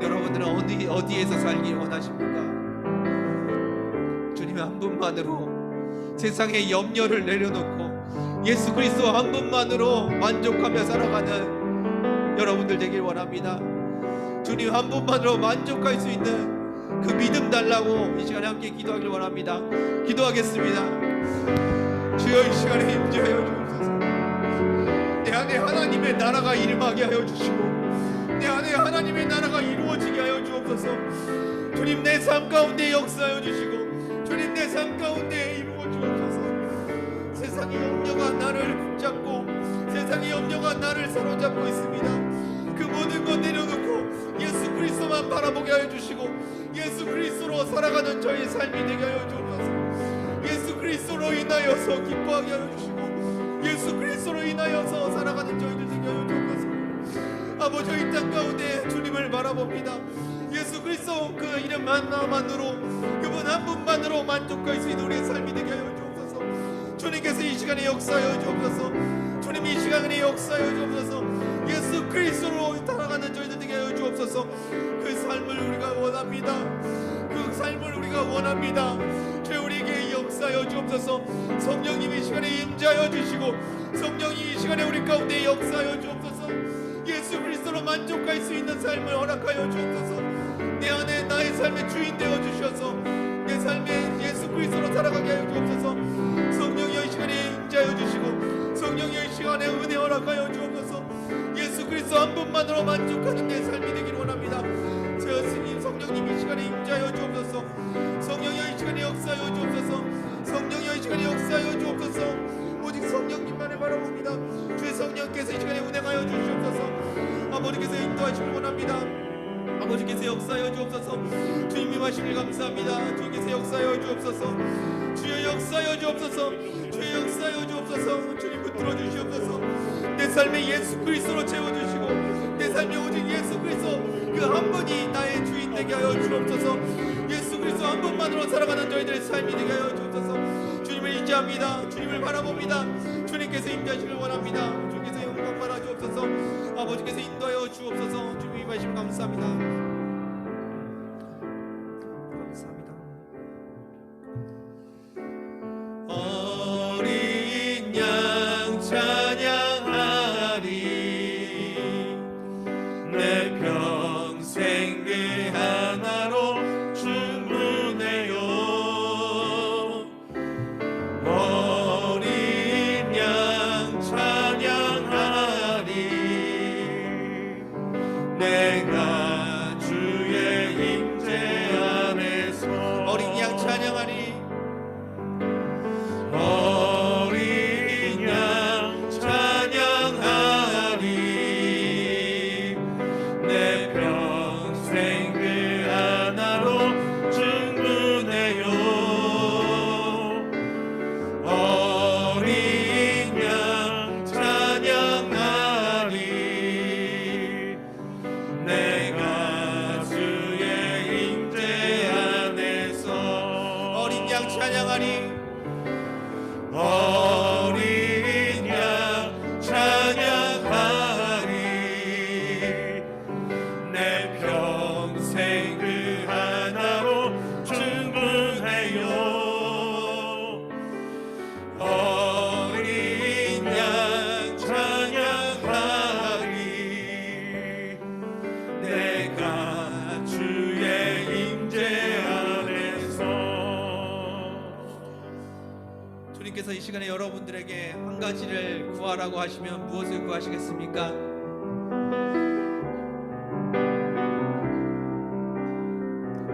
여러분들은 어디에서 살기 원하십니까? 주님 한 분만으로 세상의 염려를 내려놓고 예수 그리스도 한 분만으로 만족하며 살아가는 여러분들 되길 원합니다. 주님 한 분만으로 만족할 수 있는 그 믿음 달라고 이 시간에 함께 기도하길 원합니다. 기도하겠습니다. 주여, 이 시간에 임재하여 주옵소서. 내 안에 하나님의 나라가 임하게 하여 주시고 내 안에 하나님의 나라가 이루어지게 하여 주옵소서. 주님, 내 삶 가운데 역사하여 주시고 주님, 내 삶 가운데 이루어 주옵소서. 세상의 염려가 나를 붙잡고 세상의 염려가 나를 사로잡고 있습니다. 그 모든 것 내려놓고 예수 그리스도만 바라보게 하여 주시고 예수 그리스도로 살아가는 저의 삶이 되게 하여 주옵소서. 예수 그리스도로 인하여서 기뻐하게 하여 주시고 예수 그리스도로 인하여서 살아가는 저희들 되게 하여 주옵소서. 아버지, 이 땅 가운데 주님을 바라봅니다. 예수 그리스도 그 이름 하나만으로, 그분 한 분만으로 만족할 수 있는 우리의 삶이 되게 하여 주옵소서. 주님께서 이 시간에 역사하여 주옵소서. 주님, 이 시간에 역사하여 주옵소서. 예수 그리스도로 살아가는 저희들 되게 하여 주옵소서. 그 삶을 우리가 원합니다. 그 삶을 우리가 원합니다. 주, 우리에게 역사하여 주옵소서. 성령님이 이 시간에 임재하여 주시고 성령이 이 시간에 우리 가운데 역사하여 주옵소서. 예수 그리스도로 만족할 수 있는 삶을 허락하여 주옵소서. 내 안에 나의 삶의 주인 되어 주셔서 내 삶에 예수 그리스도로 살아가게 하여 주옵소서. 성령이 이 시간에 임재하여 주시고 성령이 이 시간에 은혜 허락하여 주옵소서. 예수 그리스도 한 분만으로 만족하는 내 삶이 되기를 원합니다. 스님, 성령님 이 시간에 임재하여 주옵소서. 성령이 이 시간에 역사하여 주옵소서. 성령이 이 시간에 역사하여 주옵소서. 오직 성령님만을 바라봅니다. 주의 성령께서 이 시간에 운행하여 주시옵소서. 아버지께서 인도하시길 원합니다. 아버지께서 역사하여 주옵소서. 주님이 하심을 감사합니다. 주님께서 역사하여 주옵소서. 주여, 역사하여 주옵소서. 주여, 역사하여 주옵소서. 주님, 붙들어 주시옵소서. 내 삶에 예수 그리스도로 채워주시고 내 삶에 오직 예수 그리스도 그 한 분이 나의 주인 되게 하여 주옵소서. 예수 그리스도 한 분만으로 살아가는 저희들의 삶이 되게 하여 주옵소서. 주님을 의지합니다. 주님을 바라봅니다. 주님께서 인도하시길 원합니다. 주님께서 영광 받아 주옵소서. 아버지께서 인도하여 주옵소서. 주님이 하심 감사합니다. 감사합니다. 어린 양 찬양하리. 내 평생 그 하나로 충분해요. 어린 양 찬양하리. 내가 주의 임재 안에서 어린 양 찬양하리. 어린 양 찬양하리. 내 평생 그 하나로 충분해요. 어린 양 찬양하리. 내가 주의 임재 안에서 어린 양 찬양하리. 어린 양 찬양하리. 내 평생 그 하나로 충분해요. 어린 양 찬양하리. 내가 주의 임재 안에서. 주님께서 이 시간에 여러분들에게 한 가지를 구하라고 하시면 무엇을 구하시겠습니까?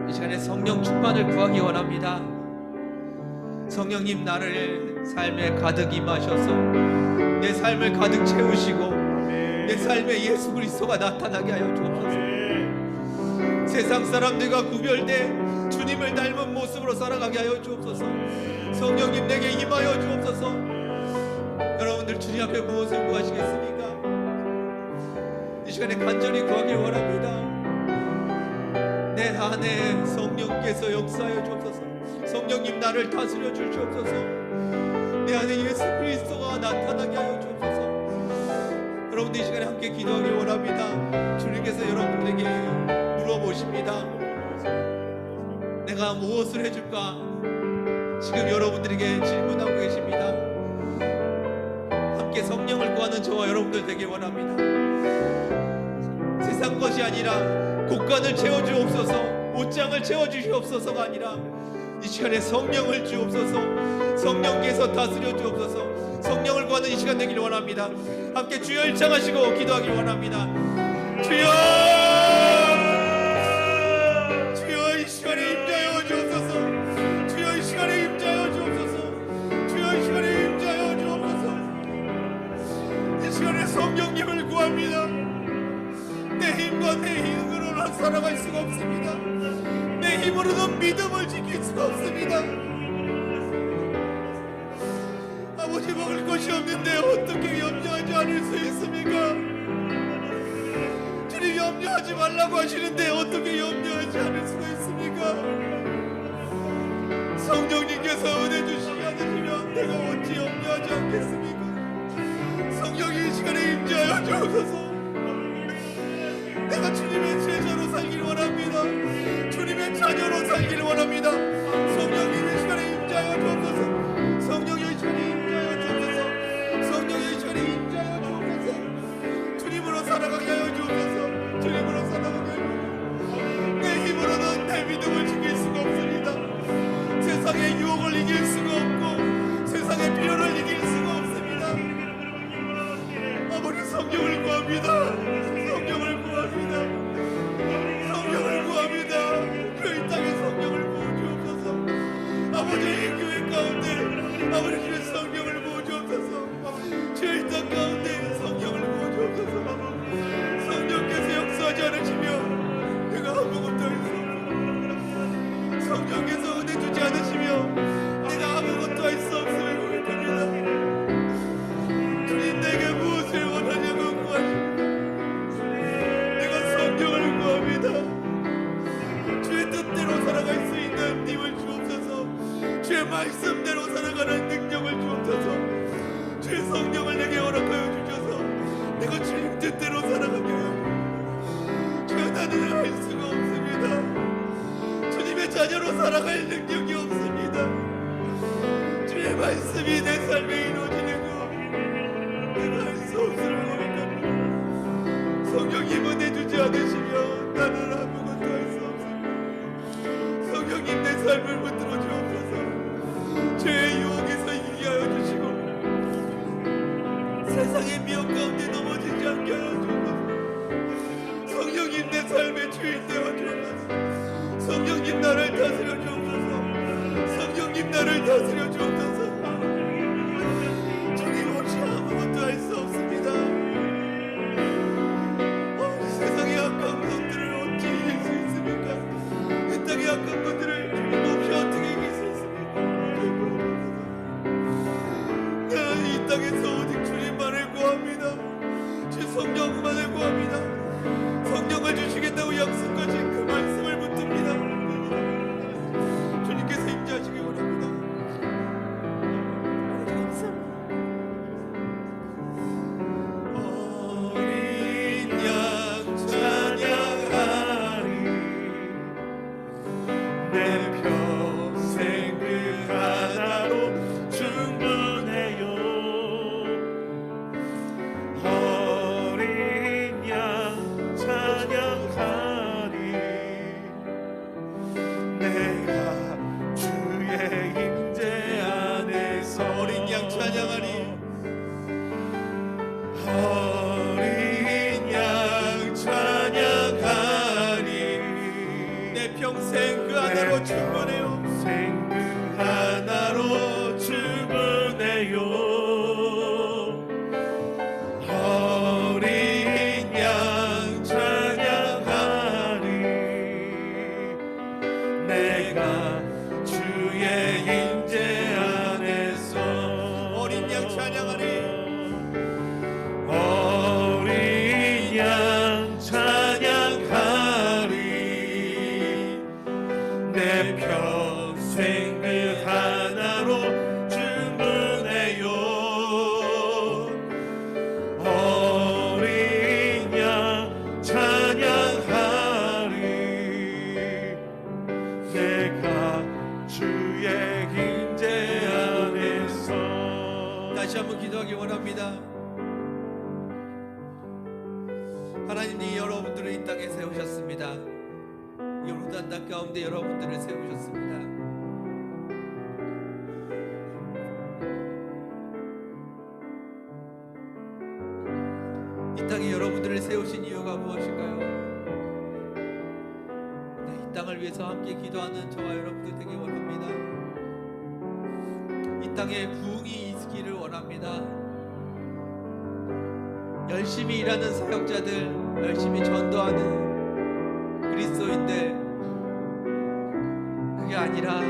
이 시간에 성령 충만을 구하기 원합니다. 성령님 나를 삶에 가득 임하셔서 내 삶을 가득 채우시고 내 삶에 예수 그리스도가 나타나게 하여 주옵소서. 세상 사람들과 구별돼 주님을 닮은 모습으로 살아가게 하여 주옵소서. 성령님 내게 임하여 주옵소서. 여러분들 주님 앞에 무엇을 구하시겠습니까? 이 시간에 간절히 구하길 원합니다. 내 안에 성령께서 역사하여 주옵소서. 성령님 나를 다스려 주시옵소서. 내 안에 예수 그리스도가 나타나게 하여 주옵소서. 여러분들 이 시간에 함께 기도하길 원합니다. 주님께서 여러분들에게 물어보십니다. 내가 무엇을 해줄까? 지금 여러분들에게 질문하고 계십니다. 함께 성령을 구하는 저와 여러분들 되길 원합니다. 세상 것이 아니라 곳간을 채워주옵소서, 옷장을 채워주시옵소서가 아니라 이 시간에 성령을 주옵소서. 성령께서 다스려 주옵소서. 성령을 구하는 이 시간 되길 원합니다. 함께 주여 일창하시고 기도하길 원합니다. 주여, 주여 이 시간에 임자여 주옵소서. 주여 이 시간에 임자여 주옵소서. 주여 이 시간에 임자여 주옵소서. 이 시간에 성령님을 구합니다. 내 힘과 내 힘으로는 살아갈 수가 없습니다. 내 힘으로는 믿음을 지킬 수가 없습니다. 아버지, 먹을 것이 없는데 어떻게 염려하지 않을 수 있습니까? 주님 염려하지 말라고 하시는데 어떻게 염려하지 않을 수가 있습니까? 성령님께서 은혜 주시지 않으시면 내가 어찌 염려하지 않겠습니까? 성령이 이 시간에 임재하여 주옵소서. 내가 주님의 제자로 살길 원합니다. 주님의 자녀로 살길 원합니다. 성령님 이 시간에 임재하여 주옵소서. 성령이 이 시간에 임재하여 주옵소서. 성령이 이 시간에 임재하여 주옵소서. 주님으로 살아가게 하여 주옵소서. 주님으로 살아가게 하여 주옵소서. 내 힘으로는 내 믿음을 지킬 수가 없습니다. 세상의 유혹을 이길 수가 없고 세상의 필요를 이길 수가 없습니다. 아버지, 성령을 구합니다. 성령을 구합니다. 성령을 구합니다. 이 땅에 성령을 부어주옵소서. 아버지, 이 교회 가운데 아버지 주의 성령을 부어주옵소서. 주의 이 땅 가운데 성령을 부어주옵소서. 성령께서 역사하지 않으시면 내가 아무것도 할 수 없습니다. 성령께서 은혜 주지 않으시면 내가 아무것도 할 수 없음을 고백합니다. 주님, 내게 무엇을 원하냐고 구하십니다. 내가 성령을 구합니다. 주의 뜻대로 살아갈 수 있는 힘을 주옵소서. 주의 말씀대로 살아가는 능력을 주옵소서. 주의 성령을 내게 허락하여 주셔서 내가 주님 뜻대로 살아가게 하여 주여. 나는 할 수가 없습니다. 주님의 자녀로 살아갈 능력이 없습니다. 주의 말씀이 내 삶에 이루어지는 것 내가 할 수 없음을 고백합니다. 성령님 은혜 주지 않으시면 나는 아무것도 할 수 없습니다. 성령님 내 삶을 붙들어 주옵소서. 죄의 유혹에서 이기게 하여 주시고 세상의 미혹 가운데 넘어지지 않게 하여 주옵소서. 성령님 내 삶의 주인 되어 주옵소서. 성령님 나를 다스려 주옵소서. 성령님 나를 다스려 주옵소서. 주님 없이 아무것도 할 수 없습니다. 세상의 악한 것들을 어찌 이길 수 있습니까? 이 땅의 악한 것들을 주님 없이 어떻게 이길 수 있습니까? 내가 이 땅에서 오직 주님만을 구합니다. 주 성령만을 구합니다. 성령을 주시겠다고 약속하신 그 말씀을 붙듭니다. 주님께서 임재하시기 원합니다. 어린 양 찬양하리. 내 평생 그 하나로 충분해요. 어린 양 찬양하리. 어린 양 찬양하리. 내 평생 그 하나로 충분해요. 어린 양 찬양하리. 내가 주의 임재 안에서. 다시 한번 기도하기 원합니다. 하나님이 여러분들을 이 땅에 세우셨습니다. 요르단 땅 가운데 여러분들을 세우셨습니다. 이 땅에 여러분들을 세우신 이유가 무엇일까요? 이 땅을 위해서 함께 기도하는 저와 여러분들 되기 원합니다. 이 땅에 부흥이 있기를 원합니다. 열심히 일하는 사역자들, 열심히 전도하는 그리스도인들, 그게 아니라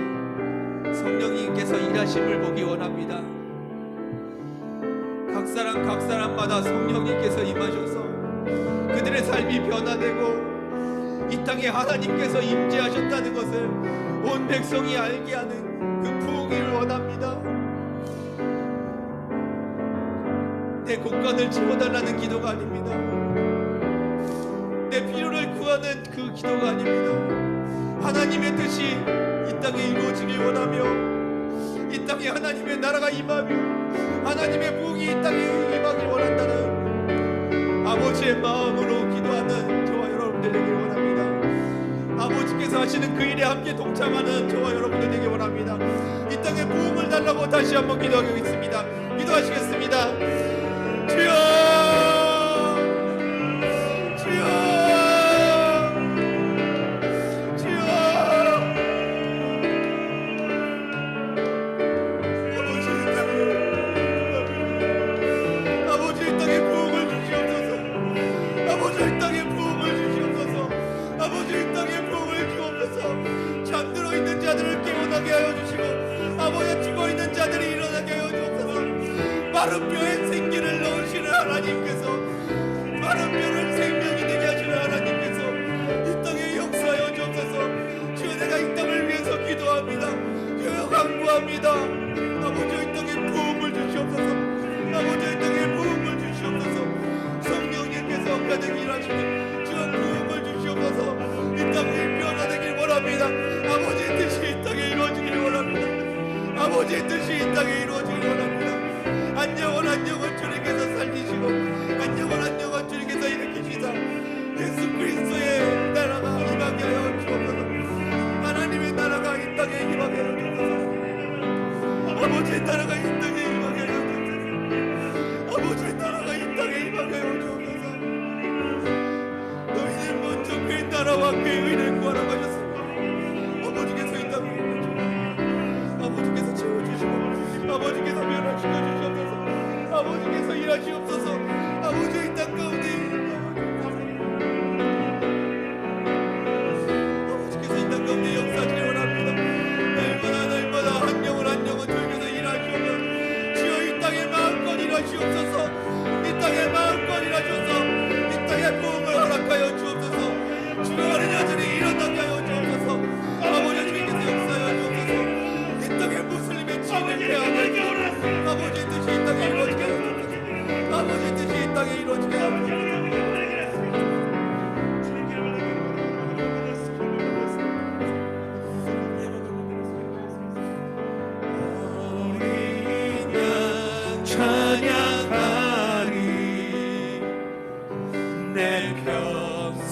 성령님께서 일하심을 보기 원합니다. 각 사람마다 성령님께서 임하셔서 그들의 삶이 변화되고 이 땅에 하나님께서 임재하셨다는 것을 온 백성이 알게 하는 그 부흥을 원합니다. 내 곳간을 채워달라는 기도가 아닙니다. 내 필요를 구하는 그 기도가 아닙니다. 하나님의 뜻이 이 땅에 이루어지길 원하며 이 땅에 하나님의 나라가 임하며 하나님의 부흥이 이 땅에 임하길 원한다는 아버지의 마음으로 기도하는 저와 여러분들 되길 원합니다. 아버지께서 하시는 그 일에 함께 동참하는 저와 여러분들 되길 원합니다. 이 땅에 부흥을 달라고 다시 한번 기도하겠습니다. 기도하시겠습니다. 주여, 주여, 주여. 아버지 이 땅에 부흥을 주시옵소서. 아버지 이 땅에 부흥을 주시옵소서. 아버지 이 땅에 부흥을 주옵소서. 잠들어 있는 자들을 깨어나게 하여 주시고 아버지 죽어 있는 자들이 일어나게 하여 주옵소서. 마른 뼈에 생기를 넣으시는 하나님께서, 마른 뼈를 생명이 되게 하시는 하나님께서 이 땅에 역사하여 주옵소서. 주여, 내가 이 땅을 위해서 기도합니다. 주여, 간구합니다. 아버지 이 땅에 부흥을 주시옵소서. 아버지 이 땅에 부흥을 주시옵소서. 성령님께서 가득 일하시는 주여, 부흥을 주시옵소서. 이 땅이 변화되길 원합니다. 아버지의 뜻이 이 땅에 이루어지길 원합니다. 아버지의 뜻이 이 땅에 이루어지길 원합니다. 안녕은 주님께서 살리시고 안녕은 주님께서 일으키시사 예수 그리스도의 나라가 임하게 하여 주옵소서. 하나님의 나라가 이 땅에 임하게 하여 주옵소서. 아버지의 나라가 이 땅에 임하게 하여 주옵소서. 아버지의 나라가 이 땅에 임하게 하여 주옵소서. 너희는 먼저 그의 나라와 그의 의를 구하라고 하셨습니다. 아버지께서 이 땅에 임하시고 아버지께서 채워주시고 아버지께서 변화시켜 주시옵소서. 아버지께서 일하시옵소서. 아버지 이 땅 가운데 아버지께서 이 땅 가운데 역사하시기 원합니다. 날마다 한 영혼 주님께서 일하시옵소서. 주여, 이 땅에 마음껏 일하시옵소서. 이 땅에 마음껏 일하셔서 이 땅에 부흥을 허락하여 주옵소서. 죽어가는 여전히 일어나게 하여 주옵소서. 아버지 주님께서 역사하여 주옵소서. 이 땅에 무슬림의 진을 폐하게 주옵소서. 아버지의 뜻이 이 땅에 이루어지게 하여 주옵소서. 아버지의 뜻이 이 땅에 이루어지게 하여 주옵소서. 찬양하리. 내 평생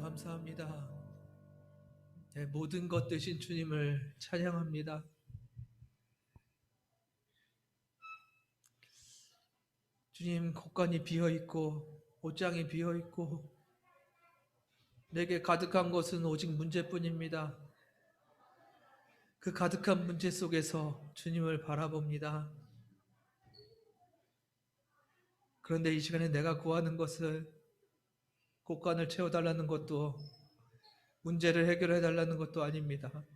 감사합니다. 내 모든 것 되신 주님을 찬양합니다. 주님, 곳간이 비어있고 옷장이 비어있고 내게 가득한 것은 오직 문제뿐입니다. 그 가득한 문제 속에서 주님을 바라봅니다. 그런데 이 시간에 내가 구하는 것은 곳간을 채워달라는 것도 문제를 해결해달라는 것도 아닙니다.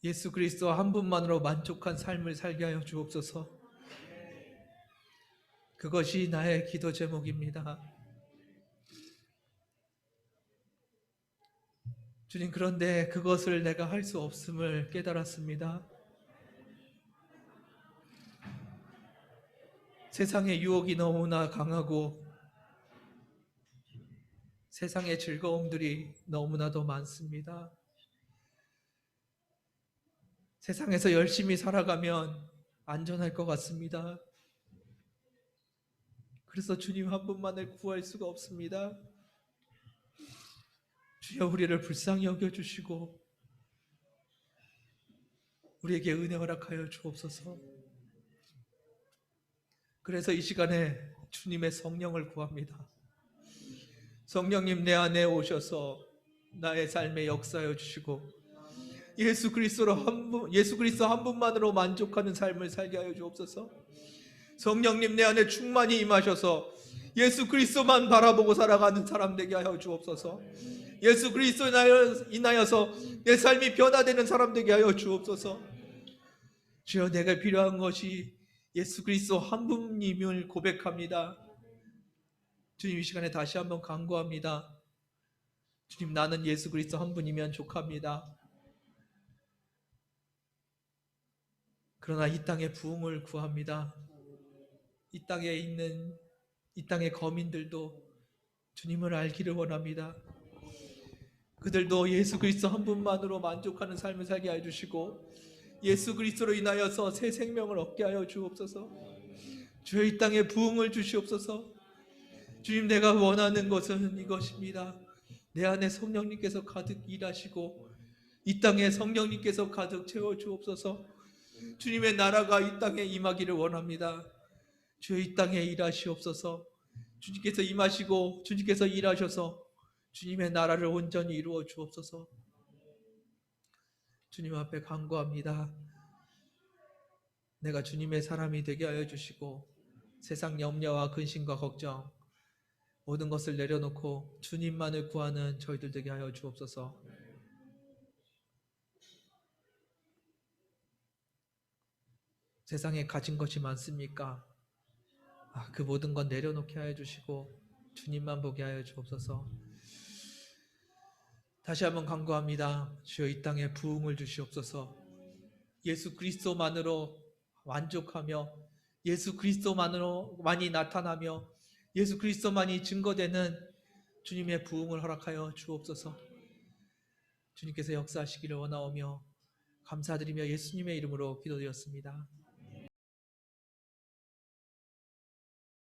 예수 그리스도 한 분만으로 만족한 삶을 살게 하여 주옵소서. 그것이 나의 기도 제목입니다. 주님, 그런데 그것을 내가 할 수 없음을 깨달았습니다. 세상의 유혹이 너무나 강하고 세상의 즐거움들이 너무나도 많습니다. 세상에서 열심히 살아가면 안전할 것 같습니다. 그래서 주님 한 분만을 구할 수가 없습니다. 주여, 우리를 불쌍히 여겨주시고 우리에게 은혜 허락하여 주옵소서. 그래서 이 시간에 주님의 성령을 구합니다. 성령님, 내 안에 오셔서 나의 삶에 역사하여 주시고 예수 그리스도 한 분만으로 만족하는 삶을 살게 하여 주옵소서. 성령님, 내 안에 충만히 임하셔서 예수 그리스도만 바라보고 살아가는 사람 되게 하여 주옵소서. 예수 그리스도 인하여서 내 삶이 변화되는 사람 되게 하여 주옵소서. 주여, 내가 필요한 것이 예수 그리스도 한 분님을 고백합니다. 주님, 이 시간에 다시 한번 간구합니다. 주님, 나는 예수 그리스도 한 분이면 족합니다. 그러나 이 땅의 부흥을 구합니다. 이 땅에 있는 이 땅의 거민들도 주님을 알기를 원합니다. 그들도 예수 그리스도 한 분만으로 만족하는 삶을 살게 하여 주시고 예수 그리스도로 인하여서 새 생명을 얻게 하여 주옵소서. 주여, 이 땅에 부흥을 주시옵소서. 주님, 내가 원하는 것은 이것입니다. 내 안에 성령님께서 가득 일하시고 이 땅에 성령님께서 가득 채워 주옵소서. 주님의 나라가 이 땅에 임하기를 원합니다. 주여, 이 땅에 일하시옵소서. 주님께서 임하시고 주님께서 일하셔서 주님의 나라를 온전히 이루어 주옵소서. 주님 앞에 간구합니다. 내가 주님의 사람이 되게 하여 주시고 세상 염려와 근심과 걱정 모든 것을 내려놓고 주님만을 구하는 저희들 되게 하여 주옵소서. 세상에 가진 것이 많습니까? 그 모든 건 내려놓게 하여 주시고 주님만 보게 하여 주옵소서. 다시 한번 간구합니다. 주여, 이 땅에 부흥을 주시옵소서. 예수 그리스도만으로 만족하며 예수 그리스도만으로 많이 나타나며 예수 그리스도만이 증거되는 주님의 부흥을 허락하여 주옵소서. 주님께서 역사하시기를 원하오며 감사드리며 예수님의 이름으로 기도드렸습니다.